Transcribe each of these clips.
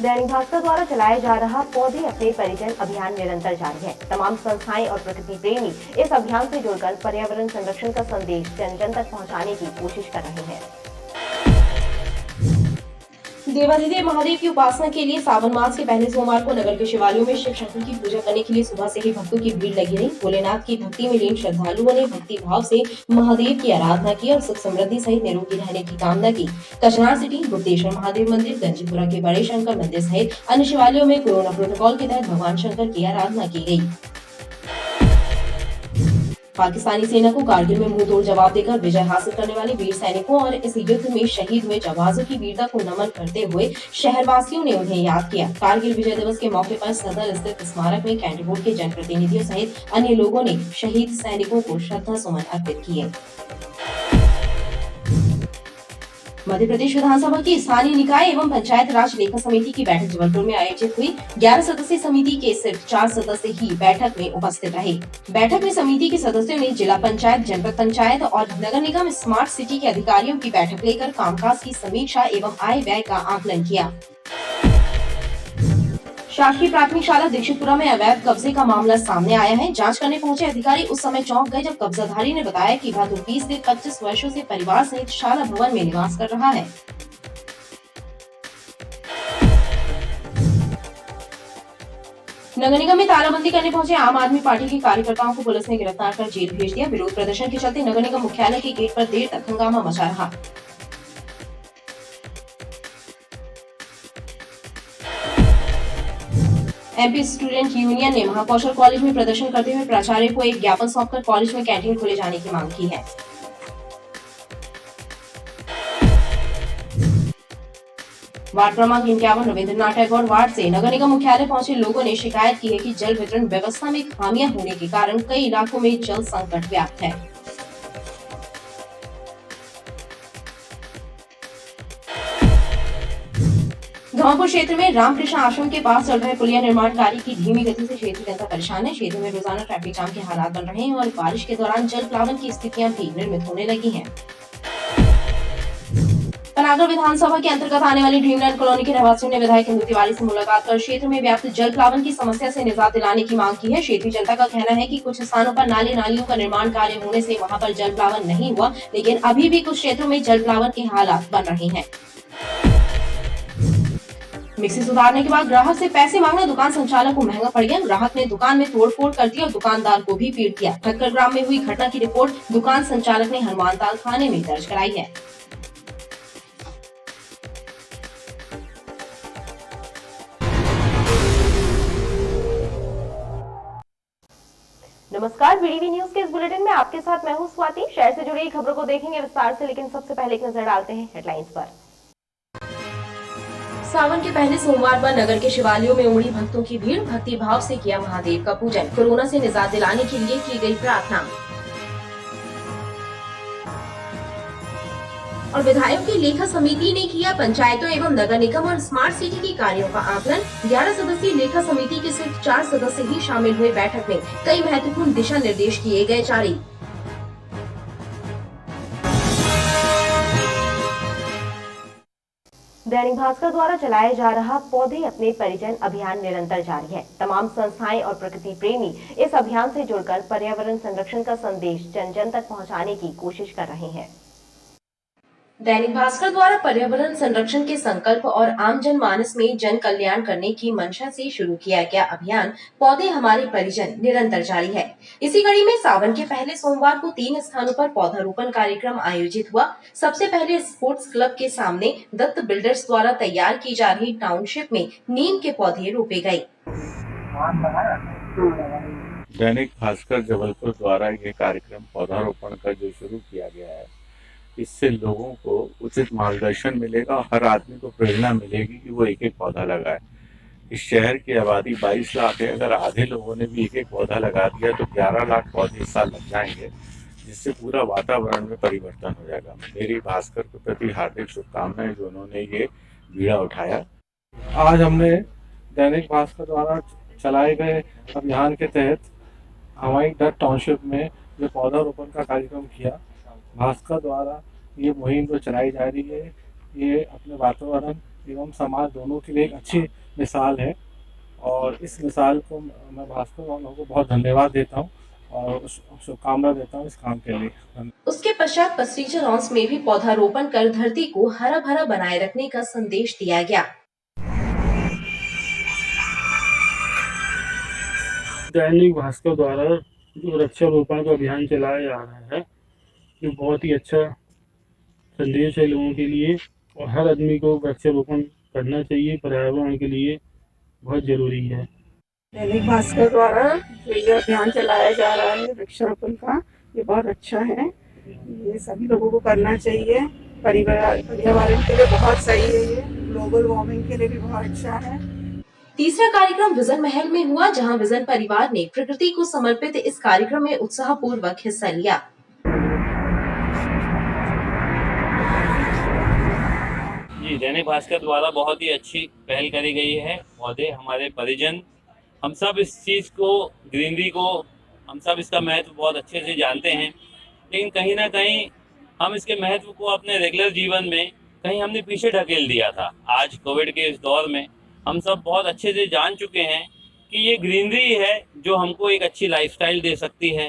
दैनिक भास्कर द्वारा चलाया जा रहा पौधे अपने परिजन अभियान निरंतर जारी है। तमाम संस्थाएं और प्रकृति प्रेमी इस अभियान से जुड़कर पर्यावरण संरक्षण का संदेश जन जन तक पहुंचाने की कोशिश कर रहे हैं। देवाधिदेव महादेव की उपासना के लिए सावन मास के पहले सोमवार को नगर के शिवालयों में शिव शंकर की पूजा करने के लिए सुबह से ही भक्तों की भीड़ लगी रही। भोलेनाथ की भक्ति में लीन श्रद्धालुओं ने भक्ति भाव से महादेव की आराधना की और सुख समृद्धि सहित निरोगी रहने की कामना की। कचनार सिटी, गुप्तेश्वर महादेव मंदिर, गंजीपुरा के बड़े शंकर मंदिर सहित अन्य शिवालयों में कोरोना प्रोटोकॉल के तहत भगवान शंकर की आराधना की गयी। पाकिस्तानी सेना को कारगिल में मुंहतोड़ जवाब देकर विजय हासिल करने वाले वीर सैनिकों और इस युद्ध में शहीद हुए जाबाजों की वीरता को नमन करते हुए शहरवासियों ने उन्हें याद किया। कारगिल विजय दिवस के मौके पर सदर स्थित स्मारक में कैंट बोर्ड के जनप्रतिनिधियों सहित अन्य लोगों ने शहीद सैनिकों को श्रद्धा सुमन अर्पित किए। मध्य प्रदेश विधानसभा की स्थानीय निकाय एवं पंचायत राज लेखा समिति की बैठक जबलपुर में आयोजित हुई। 11 सदस्यीय समिति के सिर्फ 4 सदस्य ही बैठक में उपस्थित रहे। बैठक में समिति के सदस्यों ने जिला पंचायत, जनपद पंचायत और नगर निगम स्मार्ट सिटी के अधिकारियों की बैठक लेकर कामकाज की समीक्षा एवं आय व्यय का आकलन किया। शासकीय प्राथमिक शाला दीक्षितपुरा में अवैध कब्जे का मामला सामने आया है। जांच करने पहुंचे अधिकारी उस समय चौंक गए जब कब्जाधारी ने बताया कि वह 20 से 25 वर्षों से परिवार सहित शाला भवन में निवास कर रहा है। नगर निगम में तालाबंदी करने पहुंचे आम आदमी पार्टी के कार्यकर्ताओं को पुलिस ने गिरफ्तार कर जेल भेज दिया। विरोध प्रदर्शन के चलते नगर निगम मुख्यालय के गेट पर देर तक हंगामा मचा रहा। एमपी स्टूडेंट यूनियन ने महाकौशल कॉलेज में प्रदर्शन करते हुए प्राचार्य को एक ज्ञापन सौंपकर कॉलेज में कैंटीन खोले जाने की मांग की है। वार्ड क्रमांक 51 रविंद्रनाथ टैगोर वार्ड से नगर निगम मुख्यालय पहुंचे लोगों ने शिकायत की है कि जल वितरण व्यवस्था में खामियां होने के कारण कई इलाकों में जल संकट व्याप्त है। घावपुर क्षेत्र में रामकृष्ण आश्रम के पास चल रहे पुलिया निर्माण कार्य की धीमी गति से क्षेत्रीय जनता परेशान है। क्षेत्र में रोजाना ट्रैफिक जाम के हालात बन रहे हैं और बारिश के दौरान जल प्लावन की स्थितियां भी निर्मित होने लगी हैं। पनागर विधानसभा के अंतर्गत आने वाली ड्रीमलैंड कॉलोनी के रहवासियों ने विधायक इंदु तिवारी से मुलाकात कर क्षेत्र में व्याप्त जल प्लावन की समस्या से निजात दिलाने की मांग की है। क्षेत्रीय जनता का कहना है कि कुछ स्थानों पर नाले नालियों का निर्माण कार्य होने से वहां पर जल प्लावन नहीं हुआ, लेकिन अभी भी कुछ क्षेत्रों में जल प्लावन के हालात बन रहे हैं। मिक्सी सुधारने के बाद ग्राहक से पैसे मांगना दुकान संचालक को महंगा पड़ गया। ग्राहक ने दुकान में तोड़फोड़ कर दी और दुकानदार को भी पीट दिया। ठक्कर ग्राम में हुई घटना की रिपोर्ट दुकान संचालक ने हनुमानताल थाने में दर्ज कराई है। नमस्कार, बीडीवी न्यूज के इस बुलेटिन में आपके साथ मैं हूं स्वाति। शहर से जुड़ी खबरों को देखेंगे विस्तार से, लेकिन सबसे पहले एक नजर डालते हैं हेडलाइंस पर। सावन के पहले सोमवार पर नगर के शिवालयों में उमड़ी भक्तों की भीड़। भक्ति भाव से किया महादेव का पूजन। कोरोना से निजात दिलाने के लिए की गई प्रार्थना। और विधायकों की लेखा समिति ने किया पंचायतों एवं नगर निगम और स्मार्ट सिटी के कार्यों का आकलन। 11 सदस्यीय लेखा समिति के सिर्फ 4 सदस्य ही शामिल हुए बैठक में। कई महत्वपूर्ण दिशा निर्देश किए गए जारी। दैनिक भास्कर द्वारा चलाया जा रहा पौधे अपने परिजन अभियान निरंतर जारी है। तमाम संस्थाएं और प्रकृति प्रेमी इस अभियान से जुड़कर पर्यावरण संरक्षण का संदेश जन जन तक पहुंचाने की कोशिश कर रहे हैं। दैनिक भास्कर द्वारा पर्यावरण संरक्षण के संकल्प और आम जन मानस में जन कल्याण करने की मंशा से शुरू किया गया अभियान पौधे हमारे परिजन निरंतर जारी है। इसी कड़ी में सावन के पहले सोमवार को 3 स्थानों पर पौधारोपण कार्यक्रम आयोजित हुआ। सबसे पहले स्पोर्ट्स क्लब के सामने दत्त बिल्डर्स द्वारा तैयार की जा रही टाउनशिप में नीम के पौधे रोपे गए। दैनिक भास्कर जबलपुर द्वारा ये कार्यक्रम पौधारोपण का जो शुरू किया गया है, इससे लोगों को उचित मार्गदर्शन मिलेगा और हर आदमी को प्रेरणा मिलेगी कि वो एक एक पौधा लगाए। इस शहर की आबादी 22 लाख है। अगर आधे लोगों ने भी एक एक पौधा लगा दिया तो 11 लाख पौधे इस साल लग जाएंगे, जिससे पूरा वातावरण में परिवर्तन हो जाएगा। मेरी भास्कर के प्रति हार्दिक शुभकामनाएं जो उन्होंने ये बीड़ा उठाया। आज हमने दैनिक भास्कर द्वारा चलाए गए अभियान के तहत हमारी दत्त टाउनशिप में जो पौधारोपण का कार्यक्रम किया। भास्कर द्वारा ये मुहिम जो चलाई जा रही है, ये अपने वातावरण एवं समाज दोनों के लिए एक अच्छी मिसाल है और इस मिसाल को मैं भास्कर वालों को बहुत धन्यवाद देता हूँ और शुभकामना देता हूँ इस काम के लिए। उसके पश्चात पसरीचा लॉन्स में भी पौधारोपण कर धरती को हरा भरा बनाए रखने का संदेश दिया गया। दैनिक भास्कर द्वारा जो वृक्षारोपण का अभियान चलाया जा रहा है, ये बहुत ही अच्छा संदेश है लोगों के लिए और हर आदमी को वृक्षारोपण करना चाहिए, पर्यावरण के लिए बहुत जरूरी है। दैनिक भास्कर द्वारा जो ये अभियान चलाया जा रहा है वृक्षारोपण का, ये बहुत अच्छा है। ये सभी लोगों को करना चाहिए। पर्यावरण के लिए बहुत सही है, ये ग्लोबल वार्मिंग के लिए भी बहुत अच्छा है। तीसरा कार्यक्रम विजन महल में हुआ, जहां विजन परिवार ने प्रकृति को समर्पित इस कार्यक्रम में उत्साहपूर्वक हिस्सा लिया। जी, दैनिक भास्कर द्वारा बहुत ही अच्छी पहल करी गई है। पौधे हमारे परिजन, हम सब इस चीज़ को, ग्रीनरी को, हम सब इसका महत्व बहुत अच्छे से जानते हैं, लेकिन कहीं ना कहीं हम इसके महत्व को अपने रेगुलर जीवन में कहीं हमने पीछे ढकेल दिया था। आज कोविड के इस दौर में हम सब बहुत अच्छे से जान चुके हैं कि ये ग्रीनरी है जो हमको एक अच्छी लाइफस्टाइल दे सकती है।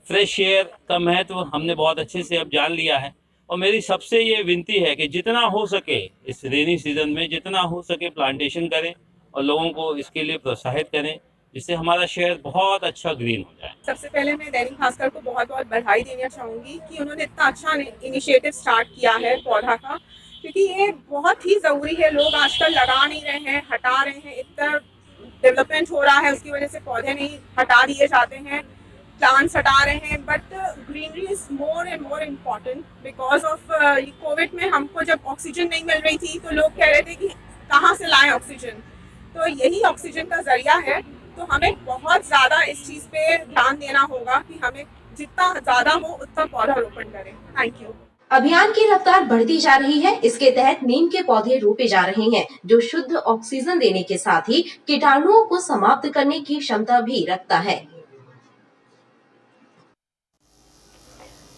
फ्रेश एयर का महत्व हमने बहुत अच्छे से अब जान लिया है और मेरी सबसे ये विनती है कि जितना हो सके इस रेनी सीजन में जितना हो सके प्लांटेशन करें और लोगों को इसके लिए प्रोत्साहित करें, जिससे हमारा शहर बहुत अच्छा ग्रीन हो जाए। सबसे पहले मैं दैनिक भास्कर को बहुत बहुत बधाई देना चाहूँगी कि उन्होंने इतना अच्छा इनिशिएटिव स्टार्ट किया है पौधा का, क्योंकि ये बहुत ही ज़रूरी है। लोग आजकल लगा नहीं रहे हैं, हटा रहे हैं। इतना डेवलपमेंट हो रहा है, उसकी वजह से पौधे नहीं हटा दिए जाते हैं, प्लांट्स हटा रहे हैं। But greenery is more and more important because of Covid में हमको जब ऑक्सीजन नहीं मिल रही थी तो लोग कह रहे थे कि कहाँ से लाएं ऑक्सीजन, तो यही ऑक्सीजन का जरिया है। तो हमें बहुत ज़्यादा इस चीज़ पे ध्यान देना होगा कि हमें जितना ज़्यादा हो उतना पौधारोपण करें। Thank you. अभियान की रफ्तार बढ़ती जा रही है। इसके तहत नीम के पौधे रोपे जा रहे हैं, जो शुद्ध ऑक्सीजन देने के साथ ही कीटाणुओं को समाप्त करने की क्षमता भी रखता है।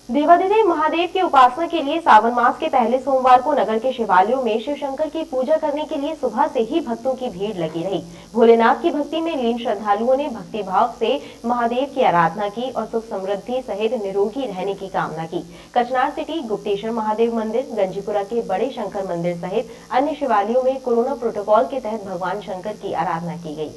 देवाधिदेव महादेव की उपासना के लिए सावन मास के पहले सोमवार को नगर के शिवालयों में शिव शंकर की पूजा करने के लिए सुबह से ही भक्तों की भीड़ लगी रही। भोलेनाथ की भक्ति में लीन श्रद्धालुओं ने भक्ति भाव से महादेव की आराधना की और सुख समृद्धि सहित निरोगी रहने की कामना की। कचनार सिटी, गुप्तेश्वर महादेव मंदिर, गंजीपुरा के बड़े शंकर मंदिर सहित अन्य शिवालयों में कोरोना प्रोटोकॉल के तहत भगवान शंकर की आराधना की गई।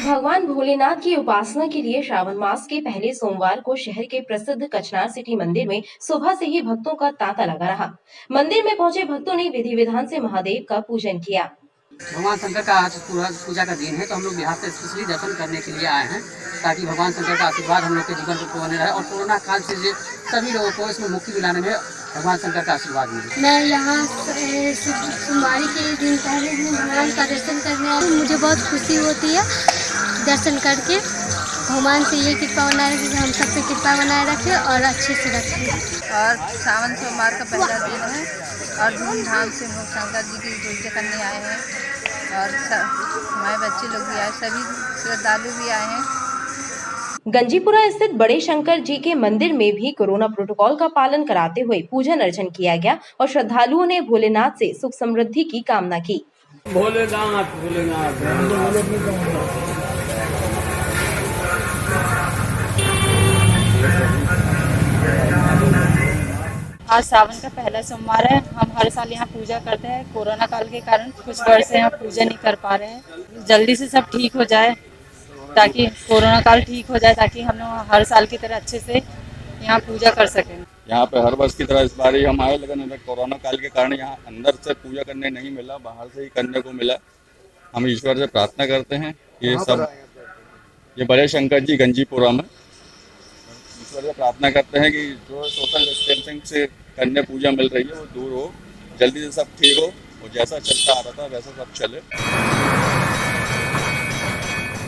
भगवान भोलेनाथ की उपासना के लिए श्रावण मास के पहले सोमवार को शहर के प्रसिद्ध कचनार सिटी मंदिर में सुबह से ही भक्तों का तांता लगा रहा। मंदिर में पहुंचे भक्तों ने विधि विधान से महादेव का पूजन किया। भगवान शंकर का आज पूजा का दिन है, तो हम लोग यहाँ से स्पेशली दर्शन करने के लिए आए हैं, ताकि भगवान शंकर का आशीर्वाद हम लोग के जीवन पर बने रहे और कोरोना काल से सभी लोगों को इसमें मुक्ति दिलाने में भगवान शंकर का आशीर्वाद मिले। मैं यहाँ सोमवारी के दिन पहले दिन भगवान का दर्शन करने आई हूँ। मुझे बहुत खुशी होती है दर्शन करके। भगवान से ये कृपा बनाए रखे कि हम सबसे कृपा बनाए रखे और अच्छे से रखें। और सावन सोमवार का पहला दिन है और धूमधाम से हम शंकर जी की पूजा करने आए हैं और हमारे बच्चे लोग भी आए, सभी श्रद्धालु भी आए हैं। गंजीपुरा स्थित बड़े शंकर जी के मंदिर में भी कोरोना प्रोटोकॉल का पालन कराते हुए पूजन अर्चन किया गया और श्रद्धालुओं ने भोलेनाथ से सुख समृद्धि की कामना की। भोलेनाथ भोलेनाथ आज सावन का पहला सोमवार है। हम हर साल यहाँ पूजा करते हैं। कोरोना काल के कारण कुछ वर्ष से हम पूजा नहीं कर पा रहे हैं। जल्दी से सब ठीक हो जाए, ताकि कोरोना काल ठीक हो जाए, ताकि हम लोग हर साल की तरह अच्छे से यहाँ पूजा कर सकें। यहाँ पे हर वर्ष की तरह इस बार हम आए, लेकिन कोरोना काल के कारण यहाँ अंदर से पूजा करने नहीं मिला, बाहर से ही करने को मिला। हम ईश्वर से प्रार्थना करते हैं ये बड़े शंकर जी गंजीपुरा में, ईश्वर से प्रार्थना करते हैं कि जो सोशल डिस्टेंसिंग से करने पूजा मिल रही है वो दूर हो, जल्दी से सब ठीक हो और जैसा चलता आ रहा था वैसा सब चले।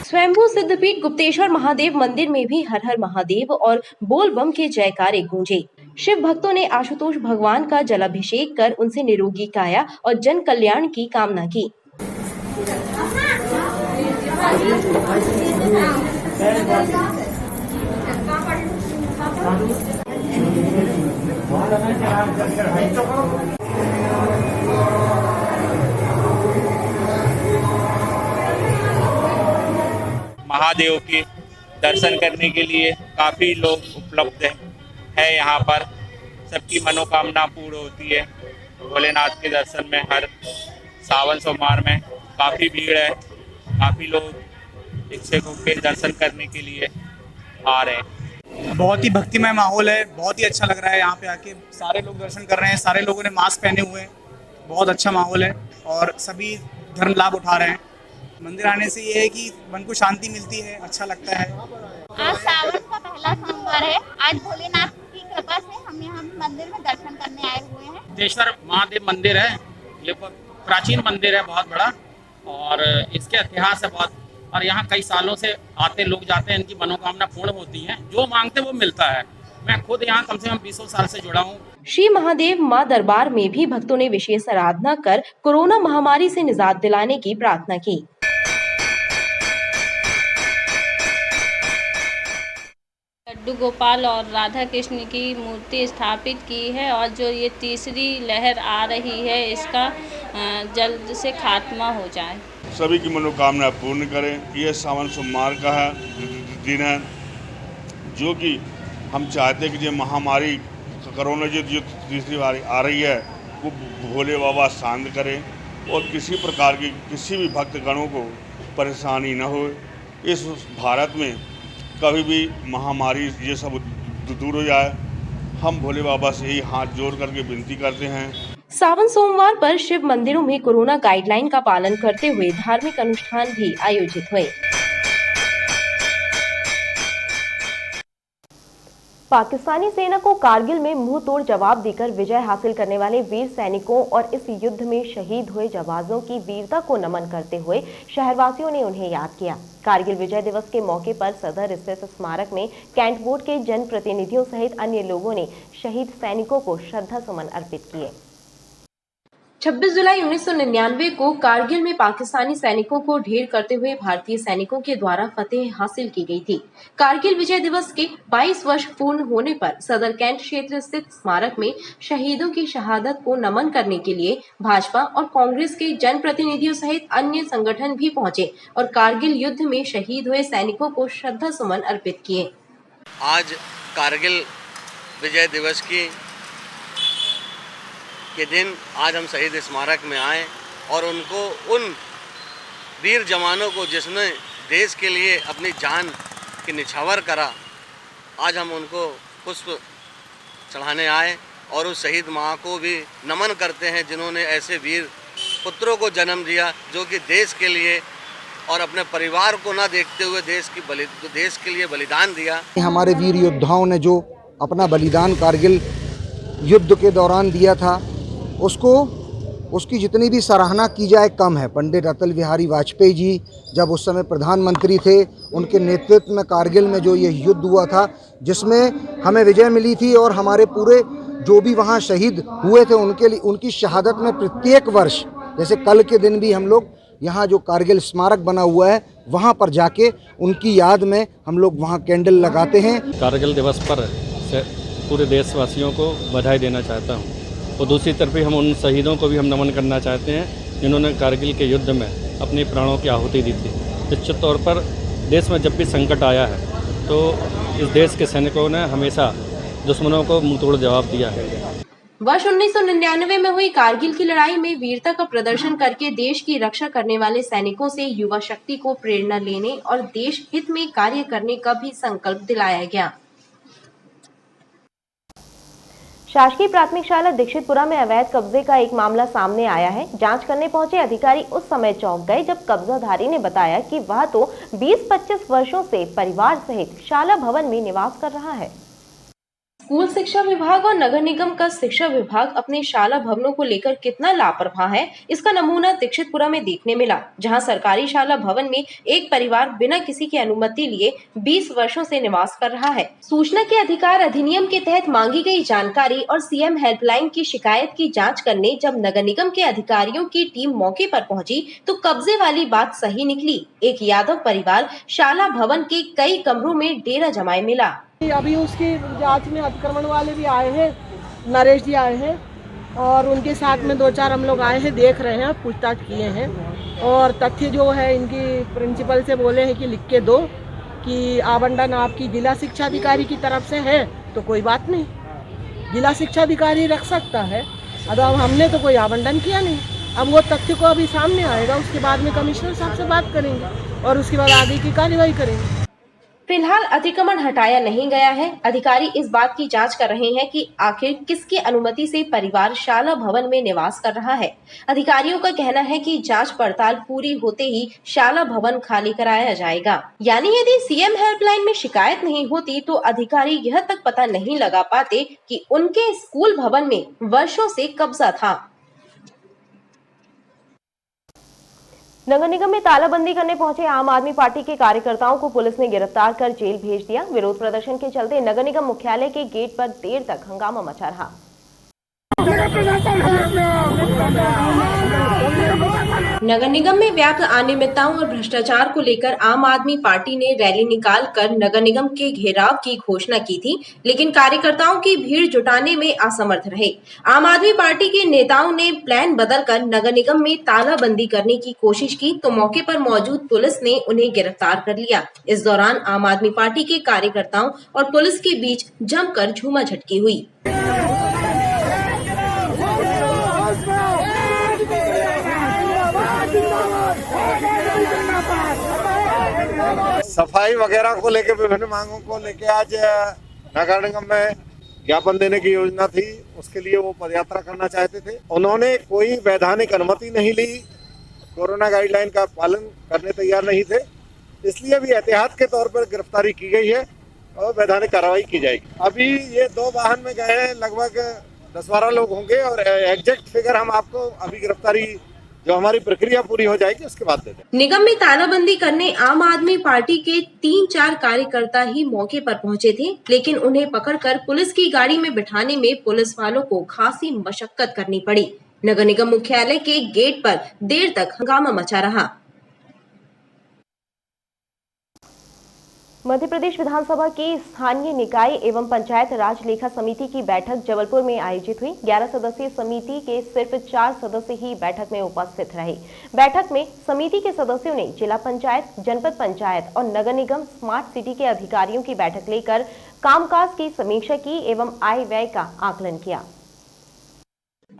स्वयंभू सिद्धपीठ गुप्तेश्वर महादेव मंदिर में भी हर हर महादेव और बोल बम के जयकारे गूंजे। शिव भक्तों ने आशुतोष भगवान का जलाभिषेक कर उनसे निरोगी काया और जन कल्याण की कामना की। महादेव के दर्शन करने के लिए काफ़ी लोग उपलब्ध है यहाँ पर। सबकी मनोकामना पूर्ण होती है। भोलेनाथ के दर्शन में हर सावन सोमवार में काफ़ी भीड़ है। काफ़ी लोग इच्छुकों के दर्शन करने के लिए आ रहे हैं। बहुत ही भक्तिमय माहौल है, बहुत ही अच्छा लग रहा है यहाँ पे आके। सारे लोग दर्शन कर रहे हैं, सारे लोगों ने मास्क पहने हुए हैं। बहुत अच्छा माहौल है और सभी धर्म लाभ उठा रहे हैं। मंदिर आने से ये है कि मन को शांति मिलती है, अच्छा लगता है। आज सावन का पहला सोमवार है। आज भोलेनाथ की कृपा से हम यहाँ मंदिर में दर्शन करने आए हुए हैं। सिद्धेश्वर महादेव मंदिर है, ये प्राचीन मंदिर है, बहुत बड़ा, और इसके इतिहास है बहुत। और यहाँ कई सालों से आते लोग जाते हैं, इनकी मनोकामना पूर्ण होती है, जो मांगते वो मिलता है। मैं खुद यहाँ कम से कम 20 साल से जुड़ा हूँ। श्री महादेव मां दरबार में भी भक्तों ने विशेष आराधना कर कोरोना महामारी से निजात दिलाने की प्रार्थना की। लड्डू गोपाल और राधा कृष्ण की मूर्ति स्थापित की है और जो ये तीसरी लहर आ रही है इसका जल्द से खात्मा हो जाए। सभी की मनोकामना पूर्ण करें। ये सावन सोमवार का है दिन है, जो कि हम चाहते हैं कि जो महामारी कोरोना जो तीसरी बार आ रही है वो भोले बाबा शांत करें और किसी प्रकार की किसी भी भक्तगणों को परेशानी न हो। इस भारत में कभी भी महामारी ये सब दूर हो जाए। हम भोले बाबा से ही हाथ जोड़ करके विनती करते हैं। सावन सोमवार पर शिव मंदिरों में कोरोना गाइडलाइन का पालन करते हुए धार्मिक अनुष्ठान भी आयोजित हुए। पाकिस्तानी सेना को कारगिल में मुंह तोड़ जवाब देकर विजय हासिल करने वाले वीर सैनिकों और इस युद्ध में शहीद हुए जाबाजों की वीरता को नमन करते हुए शहरवासियों ने उन्हें याद किया। कारगिल विजय दिवस के मौके पर सदर स्थित स्मारक में कैंट बोर्ड के जनप्रतिनिधियों सहित अन्य लोगों ने शहीद सैनिकों को श्रद्धा सुमन अर्पित किए। 26 जुलाई 1999 को कारगिल में पाकिस्तानी सैनिकों को ढेर करते हुए भारतीय सैनिकों के द्वारा फतेह हासिल की गई थी। कारगिल विजय दिवस के 22 वर्ष पूर्ण होने पर सदर कैंट क्षेत्र स्थित स्मारक में शहीदों की शहादत को नमन करने के लिए भाजपा और कांग्रेस के जनप्रतिनिधियों सहित अन्य संगठन भी पहुंचे और कारगिल युद्ध में शहीद हुए सैनिकों को श्रद्धा सुमन अर्पित किए। आज कारगिल विजय दिवस के दिन आज हम शहीद स्मारक में आए और उनको, उन वीर जवानों को जिसने देश के लिए अपनी जान की निछावर करा, आज हम उनको पुष्प चढ़ाने आए और उस शहीद माँ को भी नमन करते हैं जिन्होंने ऐसे वीर पुत्रों को जन्म दिया जो कि देश के लिए और अपने परिवार को ना देखते हुए देश के लिए बलिदान दिया। हमारे वीर योद्धाओं ने जो अपना बलिदान कारगिल युद्ध के दौरान दिया था, उसकी जितनी भी सराहना की जाए कम है। पंडित अटल बिहारी वाजपेयी जी जब उस समय प्रधानमंत्री थे, उनके नेतृत्व में कारगिल में जो ये युद्ध हुआ था जिसमें हमें विजय मिली थी और हमारे पूरे जो भी वहाँ शहीद हुए थे उनके लिए, उनकी शहादत में प्रत्येक वर्ष, जैसे कल के दिन भी हम लोग यहाँ जो कारगिल स्मारक बना हुआ है वहाँ पर जाके उनकी याद में हम लोग वहाँ कैंडल लगाते हैं। कारगिल दिवस पर पूरे देशवासियों को बधाई देना चाहता हूँ और दूसरी तरफ हम उन शहीदों को भी हम नमन करना चाहते हैं जिन्होंने कारगिल के युद्ध में अपने प्राणों की आहुति दी थी। निश्चित तौर पर देश में जब भी संकट आया है तो इस देश के सैनिकों ने हमेशा दुश्मनों को मुंहतोड़ जवाब दिया है। वर्ष 1999 में हुई कारगिल की लड़ाई में वीरता का प्रदर्शन करके देश की रक्षा करने वाले सैनिकों से युवा शक्ति को प्रेरणा लेने और देश हित में कार्य करने का भी संकल्प दिलाया गया। शासकीय प्राथमिक शाला दीक्षितपुरा में अवैध कब्जे का एक मामला सामने आया है। जांच करने पहुंचे अधिकारी उस समय चौंक गए जब कब्जाधारी ने बताया कि वह तो 20-25 वर्षों से परिवार सहित शाला भवन में निवास कर रहा है। स्कूल शिक्षा विभाग और नगर निगम का शिक्षा विभाग अपने शाला भवनों को लेकर कितना लापरवाह है, इसका नमूना दीक्षितपुरा में देखने मिला, जहां सरकारी शाला भवन में एक परिवार बिना किसी की अनुमति लिए 20 वर्षों से निवास कर रहा है। सूचना के अधिकार अधिनियम के तहत मांगी गई जानकारी और सीएम हेल्पलाइन की शिकायत की जाँच करने जब नगर निगम के अधिकारियों की टीम मौके पर पहुँची तो कब्जे वाली बात सही निकली। एक यादव परिवार शाला भवन के कई कमरों में डेरा जमाए मिला। अभी उसकी जांच में अतिक्रमण वाले भी आए हैं, नरेश जी आए हैं और उनके साथ में 2-4 हम लोग आए हैं, देख रहे हैं, पूछताछ किए हैं और तथ्य जो है इनकी प्रिंसिपल से बोले हैं कि लिख के दो कि आवंटन आपकी जिला शिक्षा अधिकारी की तरफ से है तो कोई बात नहीं, जिला शिक्षा अधिकारी रख सकता है। अब हमने तो कोई आवंटन किया नहीं। अब वो तथ्य को अभी सामने आएगा, उसके बाद में कमिश्नर साहब से बात करेंगे और उसके बाद आगे की कार्यवाही करेंगे। फिलहाल अतिक्रमण हटाया नहीं गया है। अधिकारी इस बात की जांच कर रहे हैं कि आखिर किसकी अनुमति से परिवार शाला भवन में निवास कर रहा है। अधिकारियों का कहना है कि जांच पड़ताल पूरी होते ही शाला भवन खाली कराया जाएगा। यानी यदि सीएम हेल्पलाइन में शिकायत नहीं होती तो अधिकारी यह तक पता नहीं लगा पाते कि उनके स्कूल भवन में वर्षों से कब्जा था। नगर निगम में तालाबंदी करने पहुंचे आम आदमी पार्टी के कार्यकर्ताओं को पुलिस ने गिरफ्तार कर जेल भेज दिया। विरोध प्रदर्शन के चलते नगर निगम मुख्यालय के गेट पर देर तक हंगामा मचा रहा। नगर निगम में व्याप्त अनियमितताओं और भ्रष्टाचार को लेकर आम आदमी पार्टी ने रैली निकालकर नगर निगम के घेराव की घोषणा की थी, लेकिन कार्यकर्ताओं की भीड़ जुटाने में असमर्थ रहे। आम आदमी पार्टी के नेताओं ने प्लान बदलकर नगर निगम में तालाबंदी करने की कोशिश की तो मौके पर मौजूद पुलिस ने उन्हें गिरफ्तार कर लिया। इस दौरान आम आदमी पार्टी के कार्यकर्ताओं और पुलिस के बीच जमकर झूमाझटकी हुई। सफाई वगैरह को लेकर विभिन्न मांगों को लेकर आज नगर निगम में ज्ञापन देने की योजना थी, उसके लिए वो पदयात्रा करना चाहते थे। उन्होंने कोई वैधानिक अनुमति नहीं ली, कोरोना गाइडलाइन का पालन करने तैयार नहीं थे, इसलिए अभी एहतियात के तौर पर गिरफ्तारी की गई है और वैधानिक कार्रवाई की जाएगी। अभी ये 2 वाहन में गए हैं, लगभग 10-12 लोग होंगे और एग्जैक्ट फिगर हम आपको अभी गिरफ्तारी जो हमारी प्रक्रिया पूरी हो जाएगी उसके बाद दे दें। निगम में तालाबंदी करने आम आदमी पार्टी के 3-4 कार्यकर्ता ही मौके पर पहुंचे थे, लेकिन उन्हें पकड़कर पुलिस की गाड़ी में बिठाने में पुलिस वालों को खासी मशक्कत करनी पड़ी। नगर निगम मुख्यालय के गेट पर देर तक हंगामा मचा रहा। मध्य प्रदेश विधानसभा की स्थानीय निकाय एवं पंचायत राज लेखा समिति की बैठक जबलपुर में आयोजित हुई। 11 सदस्यीय समिति के सिर्फ 4 सदस्य ही बैठक में उपस्थित रहे। बैठक में समिति के सदस्यों ने जिला पंचायत, जनपद पंचायत और नगर निगम स्मार्ट सिटी के अधिकारियों की बैठक लेकर कामकाज की समीक्षा की एवं आय व्यय का आकलन किया।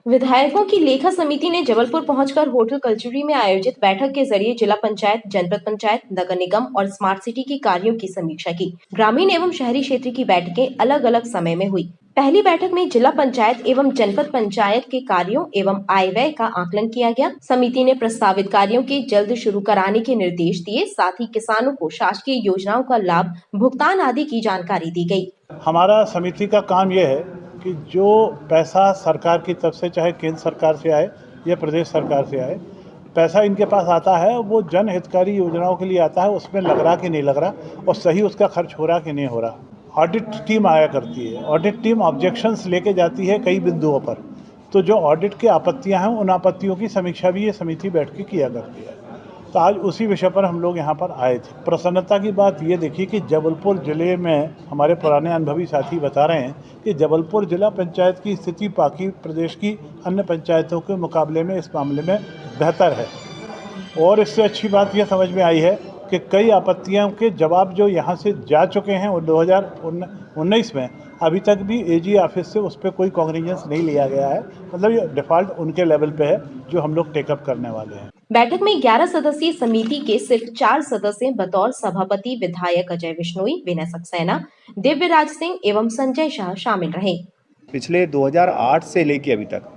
विधायकों की लेखा समिति ने जबलपुर पहुंचकर होटल कल्चरी में आयोजित बैठक के जरिए जिला पंचायत, जनपद पंचायत, नगर निगम और स्मार्ट सिटी के कार्यों की समीक्षा की। ग्रामीण एवं शहरी क्षेत्र की बैठकें अलग अलग समय में हुई। पहली बैठक में जिला पंचायत एवं जनपद पंचायत के कार्यों एवं आय व्यय का आकलन किया गया। समिति ने प्रस्तावित कार्यों के जल्द शुरू कराने के निर्देश दिए, साथ ही किसानों को शासकीय योजनाओं का लाभ, भुगतान आदि की जानकारी दी गयी। हमारा समिति का काम यह है कि जो पैसा सरकार की तरफ से, चाहे केंद्र सरकार से आए या प्रदेश सरकार से आए, पैसा इनके पास आता है वो जन हितकारी योजनाओं के लिए आता है, उसमें लग रहा कि नहीं लग रहा और सही उसका खर्च हो रहा कि नहीं हो रहा। ऑडिट टीम आया करती है, ऑडिट टीम ऑब्जेक्शंस लेके जाती है कई बिंदुओं पर, तो जो ऑडिट की आपत्तियां हैं उन आपत्तियों की समीक्षा भी ये समिति बैठ के किया करती है। तो आज उसी विषय पर हम लोग यहाँ पर आए थे। प्रसन्नता की बात ये देखिए कि जबलपुर ज़िले में हमारे पुराने अनुभवी साथी बता रहे हैं कि जबलपुर जिला पंचायत की स्थिति बाकी प्रदेश की अन्य पंचायतों के मुकाबले में इस मामले में बेहतर है। और इससे अच्छी बात यह समझ में आई है कि कई आपत्तियों के जवाब जो यहाँ से जा चुके हैं और 2019 में अभी तक भी एजी ऑफिस से उस पर कोई कॉग्निजेंस नहीं लिया गया है। मतलब ये डिफ़ॉल्ट उनके लेवल पे है जो हम लोग टेकअप करने वाले हैं। बैठक में 11 सदस्यीय समिति के सिर्फ 4 सदस्य बतौर सभापति विधायक अजय विश्नोई, विनय सक्सेना, दिव्यराज सिंह एवं संजय शाह शामिल रहे। पिछले 2008 से लेके अभी तक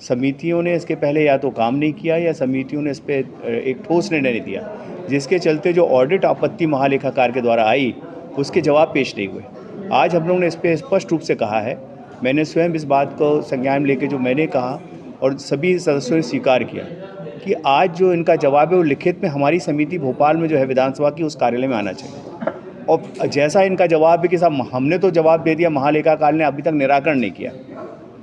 समितियों ने इसके पहले या तो काम नहीं किया या समितियों ने इस पर एक ठोस निर्णय नहीं दिया, जिसके चलते जो ऑडिट आपत्ति महालेखाकार के द्वारा आई उसके जवाब पेश नहीं हुए। आज हम लोगों ने इस पर स्पष्ट रूप से कहा है, मैंने स्वयं इस बात को संज्ञान लेके जो मैंने कहा और सभी सदस्यों ने स्वीकार किया कि आज जो इनका जवाब है वो लिखित में हमारी समिति भोपाल में जो है विधानसभा की उस कार्यालय में आना चाहिए। और जैसा इनका जवाब है कि साहब हमने तो जवाब दे दिया, महालेखाकार ने अभी तक निराकरण नहीं किया,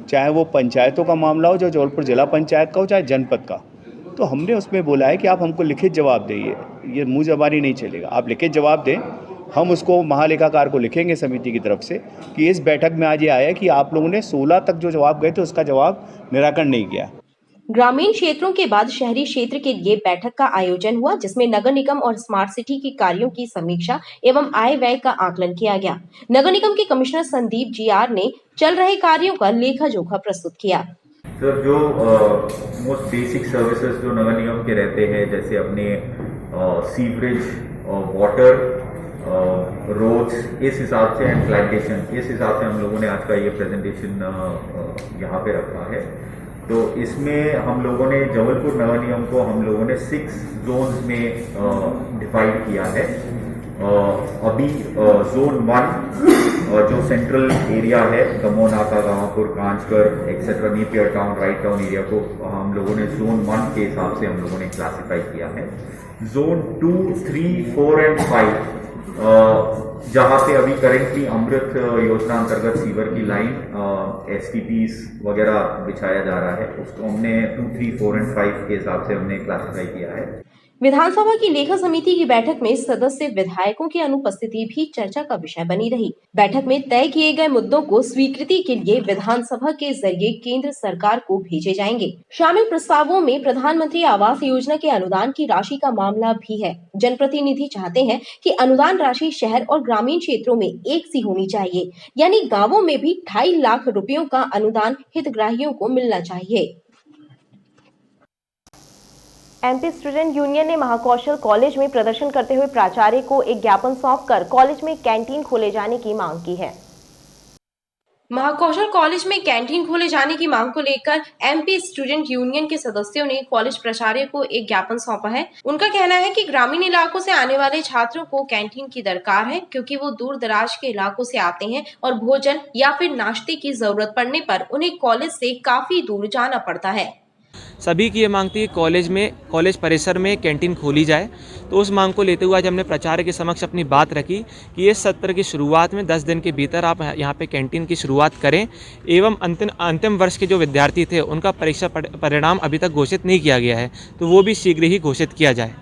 चाहे वो पंचायतों का मामला हो, जो जबलपुर जिला पंचायत का हो, चाहे जनपद का, तो हमने उसमें बोला है कि आप हमको लिखित जवाब दें, ये मुँह ज़बानी नहीं चलेगा, आप लिखित जवाब दें हम उसको महालेखाकार को लिखेंगे समिति की तरफ से कि इस बैठक में आज ये आया कि आप लोगों ने 16 तक जो जवाब गए थे उसका जवाब निराकरण नहीं किया। ग्रामीण क्षेत्रों के बाद शहरी क्षेत्र के लिए बैठक का आयोजन हुआ, जिसमें नगर निगम और स्मार्ट सिटी के कार्यों की समीक्षा एवं आय व्यय का आकलन किया गया। नगर निगम के कमिश्नर संदीप GR ने चल रहे कार्यों का लेखा जोखा प्रस्तुत किया। सर, जो मोस्ट बेसिक सर्विसेज जो नगर निगम के रहते हैं, जैसे अपने सीवरेज, वाटर, रोड्स, इस हिसाब से एंड प्लांटेशन, इस हिसाब से हम लोगों ने आज का ये प्रेजेंटेशन यहाँ पे रखा है। तो इसमें हम लोगों ने जबलपुर नगर निगम को हम लोगों ने 6 जोन्स में डिवाइड किया है। अभी जोन 1 जो सेंट्रल एरिया है, दमोह नाका, गांवपुर, कांचकर etcetera, Napier town, Wright town area को हम लोगों ने जोन 1 के हिसाब से हम लोगों ने क्लासिफाई किया है। जोन 2, 3, 4 एंड 5 जहाँ पे अभी करेंटली अमृत योजना अंतर्गत सीवर की लाइन STPs वगैरह बिछाया जा रहा है, उसको हमने 2, 3, 4 एंड 5 के हिसाब से हमने क्लासिफाई किया है। विधानसभा की लेखा समिति की बैठक में सदस्य विधायकों की अनुपस्थिति भी चर्चा का विषय बनी रही। बैठक में तय किए गए मुद्दों को स्वीकृति के लिए विधानसभा के जरिए केंद्र सरकार को भेजे जाएंगे। शामिल प्रस्तावों में प्रधानमंत्री आवास योजना के अनुदान की राशि का मामला भी है। जनप्रतिनिधि चाहते हैं कि अनुदान राशि शहर और ग्रामीण क्षेत्रों में एक सी होनी चाहिए, यानी गाँवों में भी 2.5 लाख रुपयों का अनुदान हितग्राहियों को मिलना चाहिए। MP स्टूडेंट यूनियन ने महाकौशल कॉलेज में प्रदर्शन करते हुए प्राचार्य को एक ज्ञापन सौंपकर कॉलेज में कैंटीन खोले जाने की मांग की है। महाकौशल कॉलेज में कैंटीन खोले जाने की मांग को लेकर MP स्टूडेंट यूनियन के सदस्यों ने कॉलेज प्राचार्य को एक ज्ञापन सौंपा है। उनका कहना है कि ग्रामीण इलाकों से आने वाले छात्रों को कैंटीन की दरकार है, क्योंकि वो दूर दराज के इलाकों से आते हैं और भोजन या फिर नाश्ते की जरूरत पड़ने पर उन्हें कॉलेज से काफी दूर जाना पड़ता है। सभी की ये मांग थी कॉलेज परिसर में कैंटीन खोली जाए। तो उस मांग को लेते हुए आज हमने प्राचार्य के समक्ष अपनी बात रखी कि इस सत्र की शुरुआत में 10 दिन के भीतर आप यहाँ पे कैंटीन की शुरुआत करें एवं अंतिम वर्ष के जो विद्यार्थी थे उनका परीक्षा परिणाम अभी तक घोषित नहीं किया गया है, तो वो भी शीघ्र ही घोषित किया जाए।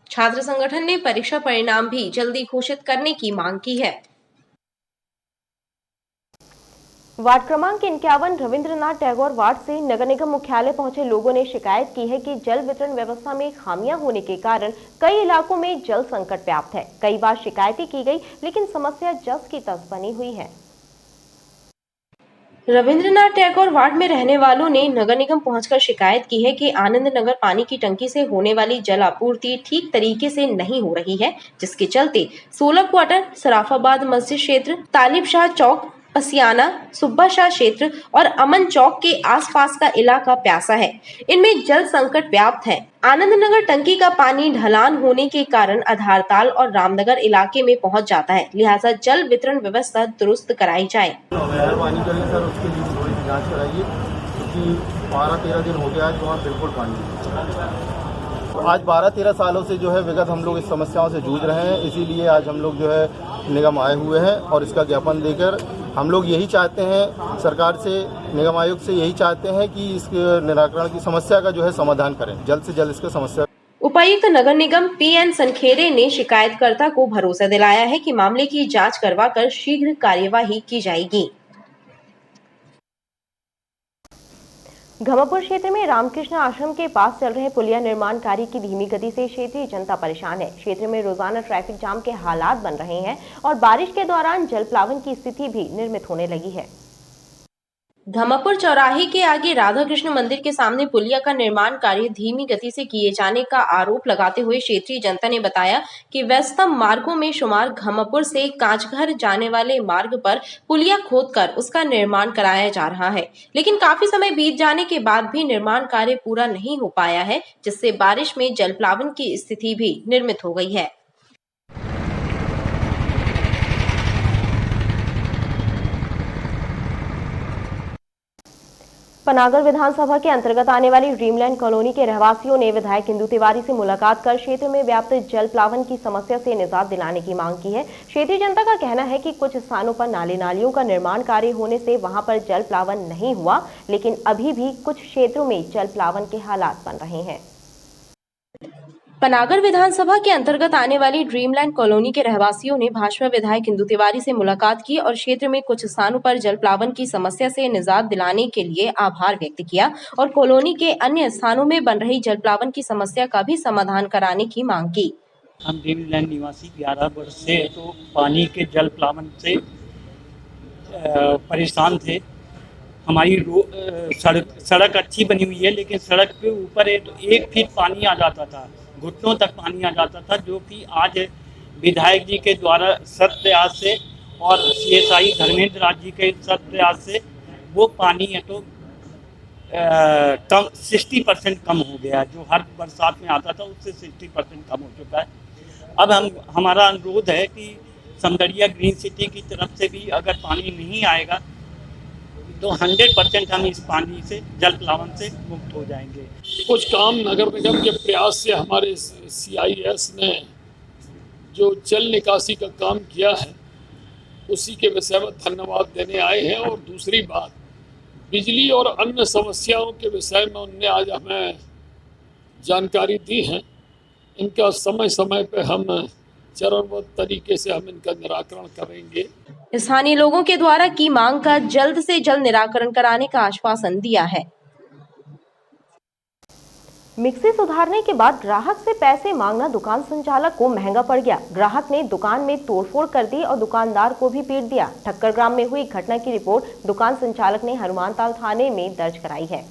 छात्र संगठन ने परीक्षा परिणाम भी जल्दी घोषित करने की मांग की है। वार्ड क्रमांक 51 रविंद्रनाथ टैगोर वार्ड से नगर निगम मुख्यालय पहुंचे लोगों ने शिकायत की है कि जल वितरण व्यवस्था में खामियां होने के कारण कई इलाकों में जल संकट व्याप्त है। कई बार शिकायतें की गई, लेकिन समस्या जस की तस बनी हुई है। रविंद्रनाथ टैगोर वार्ड में रहने वालों ने नगर निगम पहुंचकर शिकायत की है कि आनंद नगर पानी की टंकी से होने वाली जल आपूर्ति ठीक तरीके से नहीं हो रही है, जिसके चलते 16 क्वार्टर, सराफाबाद मस्जिद क्षेत्र, तालिब शाह चौक, पसियाना, सुब्बा शाह क्षेत्र और अमन चौक के आसपास का इलाका प्यासा है। इनमें जल संकट व्याप्त है। आनंद नगर टंकी का पानी ढलान होने के कारण आधारताल और रामनगर इलाके में पहुंच जाता है, लिहाजा जल वितरण व्यवस्था दुरुस्त कराई जाए। मेहरबानी करें सर, उसके लिए थोड़ी जांच कराइए, क्योंकि 12-13 दिन हो गया है तो वहाँ बिल्कुल पानी नहीं। आज 12-13 सालों से जो है विगत हम लोग इस समस्याओं से जूझ रहे हैं, इसीलिए आज हम लोग जो है निगम आए हुए हैं और इसका ज्ञापन देकर हम लोग यही चाहते हैं सरकार से, निगम आयुक्त से यही चाहते हैं कि इस निराकरण की समस्या का जो है समाधान करें, जल्द से जल्द इसका समस्या। उपायुक्त नगर निगम PN सनखेरे ने शिकायतकर्ता को भरोसा दिलाया है कि मामले की जांच करवाकर शीघ्र कार्यवाही की जाएगी। घमापुर क्षेत्र में रामकृष्ण आश्रम के पास चल रहे पुलिया निर्माण कार्य की धीमी गति से क्षेत्रीय जनता परेशान है। क्षेत्र में रोजाना ट्रैफिक जाम के हालात बन रहे हैं और बारिश के दौरान जल प्लावन की स्थिति भी निर्मित होने लगी है। घमापुर चौराहे के आगे राधा कृष्ण मंदिर के सामने पुलिया का निर्माण कार्य धीमी गति से किए जाने का आरोप लगाते हुए क्षेत्रीय जनता ने बताया कि व्यस्तम मार्गों में शुमार घमापुर से कांचघर जाने वाले मार्ग पर पुलिया खोदकर उसका निर्माण कराया जा रहा है, लेकिन काफी समय बीत जाने के बाद भी निर्माण कार्य पूरा नहीं हो पाया है, जिससे बारिश में जल प्लावन की स्थिति भी निर्मित हो गई है। पनागर विधानसभा के अंतर्गत आने वाली ड्रीमलैंड कॉलोनी के रहवासियों ने विधायक इंदु तिवारी से मुलाकात कर क्षेत्र में व्याप्त जल प्लावन की समस्या से निजात दिलाने की मांग की है। क्षेत्रीय जनता का कहना है कि कुछ स्थानों पर नाले नालियों का निर्माण कार्य होने से वहां पर जल प्लावन नहीं हुआ, लेकिन अभी भी कुछ क्षेत्रों में जल प्लावन के हालात बन रहे हैं। पनागर विधानसभा के अंतर्गत आने वाली ड्रीमलैंड कॉलोनी के रहवासियों ने भाजपा विधायक इंदु तिवारी से मुलाकात की और क्षेत्र में कुछ स्थानों पर जल प्लावन की समस्या से निजात दिलाने के लिए आभार व्यक्त किया और कॉलोनी के अन्य स्थानों में बन रही जल प्लावन की समस्या का भी समाधान कराने की मांग की। हम ड्रीमलैंड निवासी 11 वर्ष से तो पानी के जल प्लावन से परेशान थे। हमारी सड़क अच्छी बनी हुई है, लेकिन सड़क के ऊपर 1 फीट पानी आ जाता था, घुटनों तक पानी आ जाता था, जो कि आज विधायक जी के द्वारा सख्त प्रयास से और CSI धर्मेंद्र राज जी के सख्त प्रयास से वो पानी है तो 60% कम हो गया। जो हर बरसात में आता था उससे 60% कम हो चुका है। अब हमारा अनुरोध है कि समदड़िया ग्रीन सिटी की तरफ से भी अगर पानी नहीं आएगा तो 100% हम इस पानी से जल प्लावन से मुक्त हो जाएंगे। कुछ काम नगर निगम के प्रयास से हमारे CIS ने जो जल निकासी का काम किया है उसी के विषय में धन्यवाद देने आए हैं। और दूसरी बात, बिजली और अन्य समस्याओं के विषय में उनने आज हमें जानकारी दी है। इनका समय समय पर हम चरणबद्ध तरीके से हम इनका निराकरण करेंगे। स्थानीय लोगों के द्वारा की मांग का जल्द से जल्द निराकरण कराने का आश्वासन दिया है। मिक्सी सुधारने के बाद ग्राहक से पैसे मांगना दुकान संचालक को महंगा पड़ गया। ग्राहक ने दुकान में तोड़फोड़ कर दी और दुकानदार को भी पीट दिया। ठक्कर ग्राम में हुई घटना की रिपोर्ट दुकान संचालक ने हनुमानताल थाने में दर्ज कराई है।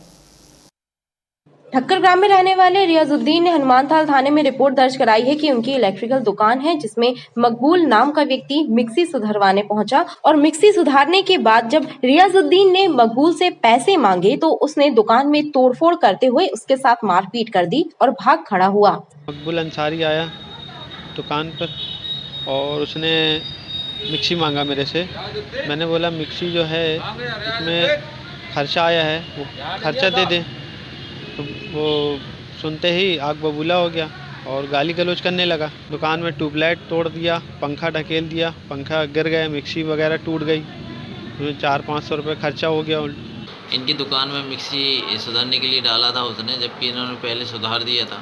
ठक्कर ग्राम में रहने वाले रियाजुद्दीन ने हनुमानताल थाने में रिपोर्ट दर्ज कराई है कि उनकी इलेक्ट्रिकल दुकान है, जिसमें मकबूल नाम का व्यक्ति मिक्सी सुधरवाने पहुंचा और मिक्सी सुधारने के बाद जब रियाजुद्दीन ने मकबूल से पैसे मांगे तो उसने दुकान में तोड़फोड़ करते हुए उसके साथ मारपीट कर दी और भाग खड़ा हुआ। मकबूल अंसारी आया दुकान पर और उसने मिक्सी मांगा मेरे से। मैंने बोला मिक्सी जो है इसमें खर्चा आया है, वो खर्चा दे दे। तो वो सुनते ही आग बबूला हो गया और गाली गलौज करने लगा। दुकान में ट्यूबलाइट तोड़ दिया, पंखा ढकेल दिया, पंखा गिर गया, मिक्सी वगैरह टूट गई, उसमें 400-500 रुपये खर्चा हो गया। इनकी दुकान में मिक्सी सुधारने के लिए डाला था उसने, जबकि इन्होंने पहले सुधार दिया था।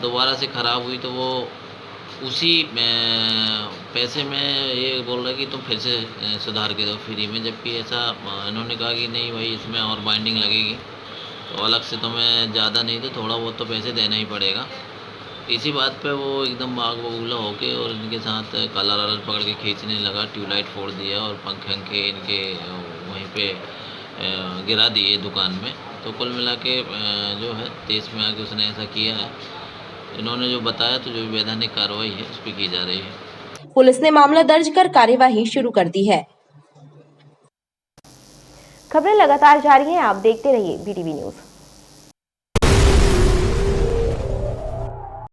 दोबारा से ख़राब हुई तो वो उसी पैसे में ये बोल रहा है कि तुम फिर से सुधार के दो फ्री में, जबकि ऐसा इन्होंने कहा कि नहीं भाई इसमें और बाइंडिंग लगेगी तो अलग से तुम्हें ज़्यादा नहीं तो थोड़ा बहुत तो पैसे देना ही पड़ेगा। इसी बात पे वो एकदम आग बबूला होके और इनके साथ कलर पकड़ के खींचने लगा, ट्यूबलाइट फोड़ दिया और पंखे इनके वहीं पे गिरा दिए दुकान में। तो कुल मिला के जो है तेज में आके उसने ऐसा किया है। इन्होंने जो बताया तो जो वैधानिक कार्रवाई है उस पर की जा रही है। पुलिस ने मामला दर्ज कर कार्यवाही शुरू कर दी है। खबरें लगातार जारी हैं, आप देखते रहिए BTV न्यूज़।